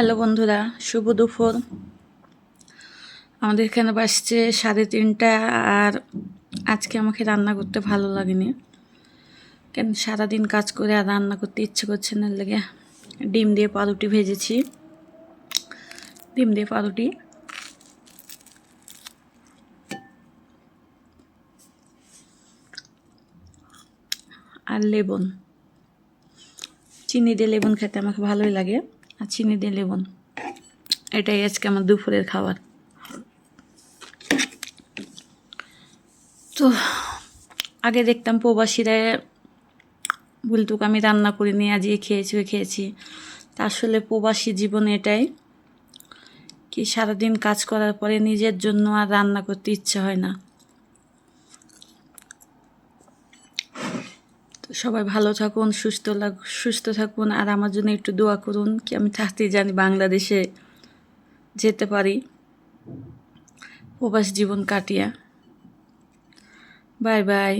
Hello বন্ধুরা, শুভ দুপুর। আমাদের এখানে বাজছে 3:30। আর আজকে আমাকে রান্না করতে ভালো লাগেনি, কেন সারাদিন কাজ করে আর রান্না করতে ইচ্ছে করছে না। লেগে ডিম দিয়ে পাউরুটি ভেজেছি, ডিম দিয়ে পাউরুটি আর লেবন, চিনি দিয়ে লেবন খেতে আমাকে ভালোই লাগে। আর চিনি দিয়ে লেবন, এটাই আজকে আমার দুপুরের খাবার। তো আগে দেখতাম প্রবাসীরা বলতুক আমি রান্না করিনি, আজকে খেয়েছি। তা আসলে প্রবাসী জীবন এটাই কি, সারাদিন কাজ করার পরে নিজের জন্য আর রান্না করতে ইচ্ছে হয় না। তো সবাই ভালো থাকুন, সুস্থ থাকুন, আর আমার জন্য একটু দোয়া করুন কি আমি তাড়াতাড়ি জানি বাংলাদেশে যেতে পারি প্রবাস জীবন কাটিয়া। Bye bye.